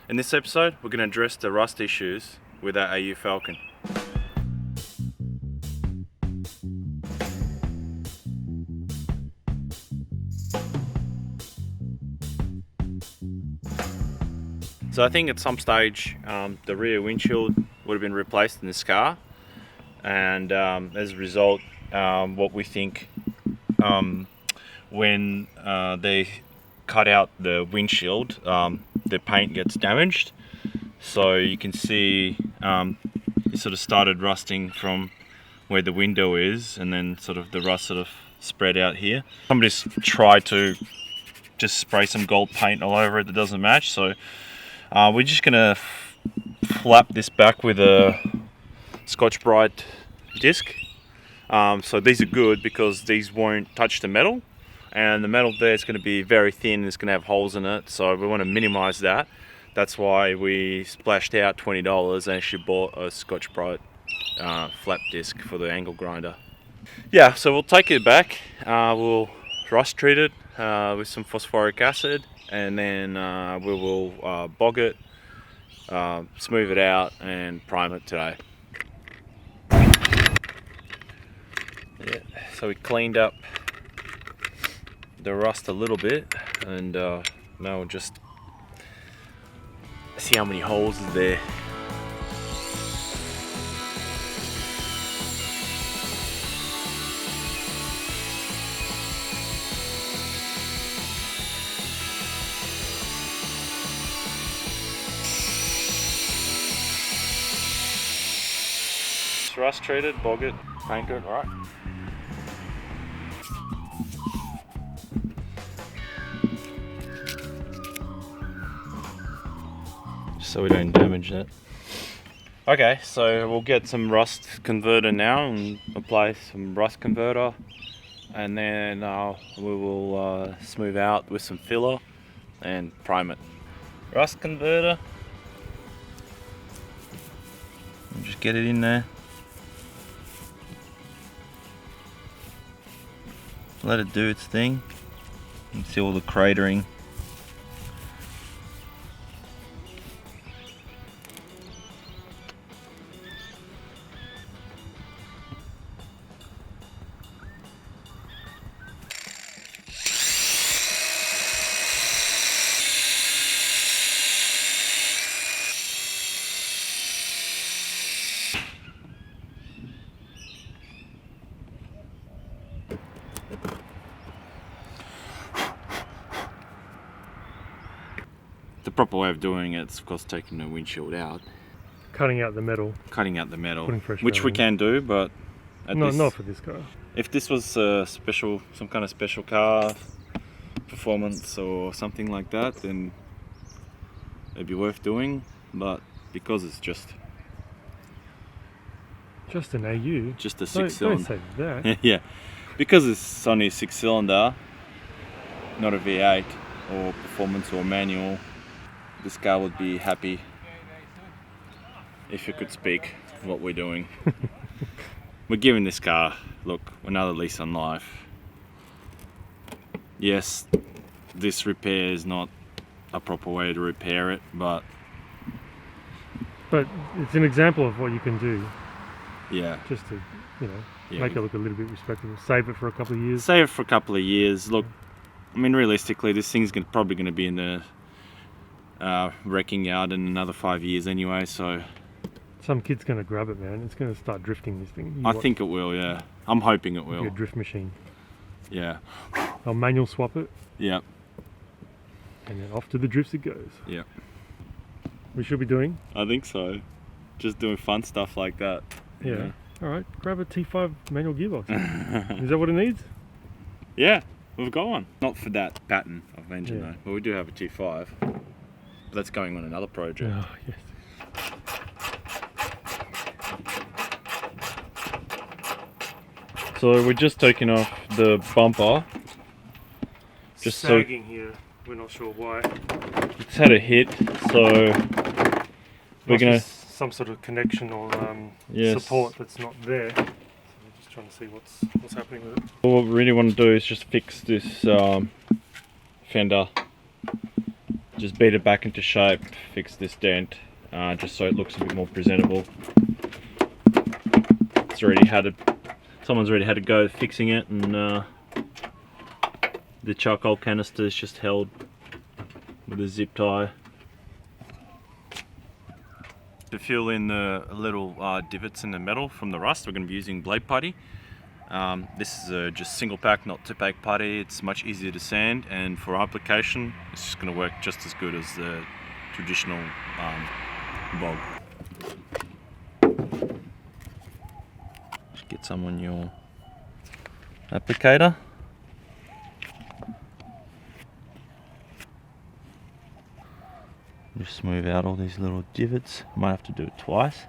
In this episode, we're going to address the rust issues with our AU Falcon. So I think at some stage the rear windshield would have been replaced in this car, and as a result what we think when they cut out the windshield, the paint gets damaged. So you can see it sort of started rusting from where the window is, and then sort of the rust sort of spread out here. Somebody's tried to just spray some gold paint all over it that doesn't match, so we're just gonna flap this back with a Scotch-Brite disc. So these are good because these won't touch the metal, and the metal there is going to be very thin, it's going to have holes in it, so we want to minimize that. That's why we splashed out $20 and actually bought a Scotch-Brite flap disc for the angle grinder. Yeah, so we'll take it back, we'll rust treat it with some phosphoric acid, and then we will bog it, smooth it out, and prime it today. Yeah, so we cleaned up the rust a little bit, and now we'll just see how many holes is there. It's rust treated, bog it, paint it, alright. So we don't damage it. Okay, so we'll get some rust converter now and apply some rust converter, and then we will smooth out with some filler and prime it. Rust converter. And just get it in there. Let it do its thing. You can see all the cratering. The proper way of doing it is, of course, taking the windshield out. Cutting out the metal. Cutting out the metal. Putting fresh which metal we in. can do, but Not for this car. If this was some kind of special car, performance or something like that, then it'd be worth doing. But because it's just an AU. Just a six-cylinder. Don't say that. Yeah, because it's only a six-cylinder, not a V8 or performance or manual, this car would be happy if you could speak what we're doing. We're giving this car, look, another lease on life. Yes, this repair is not a proper way to repair it, but it's an example of what you can do. Yeah. Just to, make it look a little bit respectable. Save it for a couple of years. Save it for a couple of years. Look, I mean, realistically, this thing's probably going to be in the wrecking yard in another 5 years anyway, so... Some kid's going to grab it, man. It's going to start drifting, this thing. I think it will, yeah. I'm hoping it will. Be a drift machine. Yeah. I'll manual swap it. Yep. And then off to the drifts it goes. Yep. We should be doing? I think so. Just doing fun stuff like that. Yeah. Alright, grab a T5 manual gearbox. Is that what it needs? Yeah, we've got one. Not for that pattern of engine though, but we do have a T5. But that's going on another project. Oh, yes. So we're just taking off the bumper. Just sagging here. We're not sure why. It's had a hit, so we're gonna some sort of connection or support that's not there. So we're just trying to see what's happening with it. What we really want to do is just fix this fender just beat it back into shape, fix this dent, just so it looks a bit more presentable. Someone's already had a go at fixing it, and the charcoal canister is just held with a zip tie. To fill in the little divots in the metal from the rust, we're going to be using blade putty. This is just single pack, not 2-pack putty. It's much easier to sand, and for application it's just going to work just as good as the traditional bog. Just get some on your applicator. Just smooth out all these little divots. Might have to do it twice.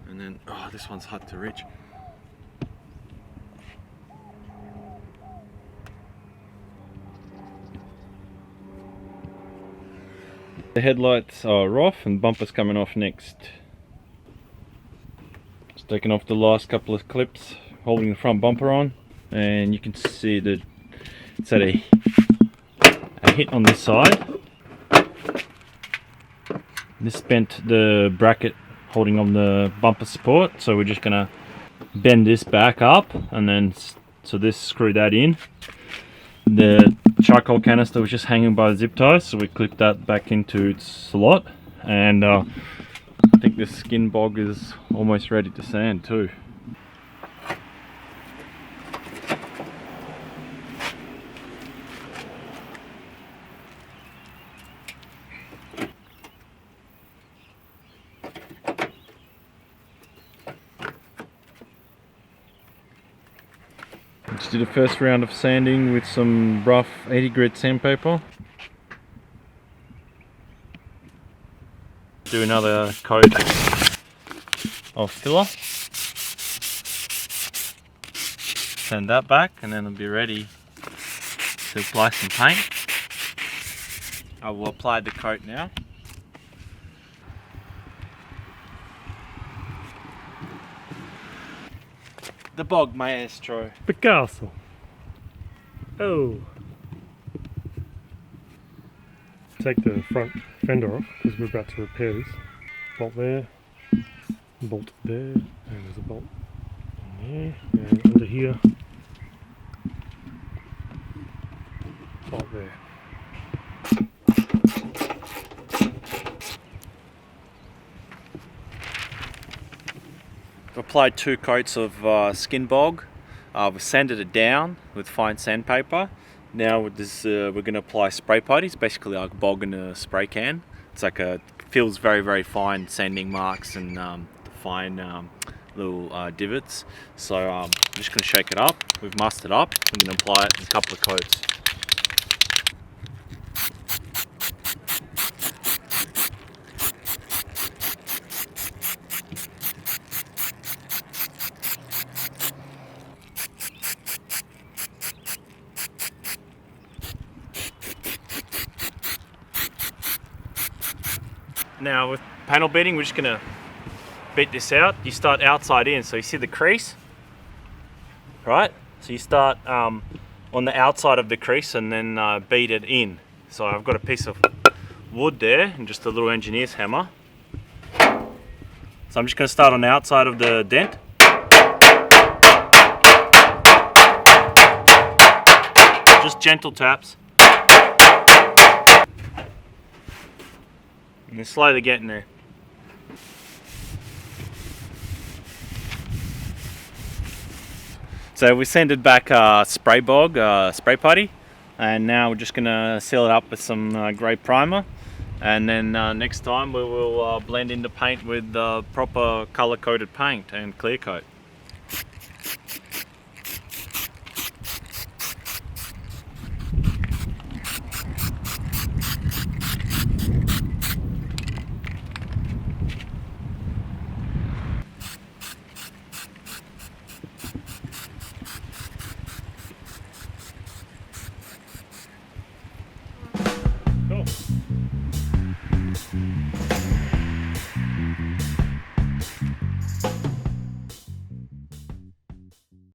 And then, oh, this one's hard to reach. The headlights are off and bumper's coming off next. Just taking off the last couple of clips, holding the front bumper on, and you can see that it's had a hit on this side. This bent the bracket holding on the bumper support, so we're just gonna bend this back up, and then so this screw that in. The charcoal canister was just hanging by the zip tie, so we clipped that back into its slot, and I think this skin bog is almost ready to sand too. Just did a first round of sanding with some rough 80 grit sandpaper. Do another coat of filler. Send that back, and then it'll be ready to apply some paint. I will apply the coat now. The bog maestro. Picasso. Oh. Take the front fender off because we're about to repair this. Bolt there, bolt there, and there's a bolt in there, and under here, bolt there. I've applied 2 coats of skin bog. We've sanded it down with fine sandpaper. Now with this, we're going to apply spray putty. It's basically like bog in a spray can. It's like feels very, very fine sanding marks and fine little divots. So I'm just going to shake it up. We've mussed it up. We're going to apply it in a couple of coats. Now with panel beating, we're just going to beat this out. You start outside in, so you see the crease, right? So you start on the outside of the crease and then beat it in. So I've got a piece of wood there and just a little engineer's hammer. So I'm just going to start on the outside of the dent. Just gentle taps. And then slowly get in there. So we sanded back spray bog, spray putty, and now we're just going to seal it up with some grey primer, and then next time we will blend in the paint with proper colour coded paint and clear coat.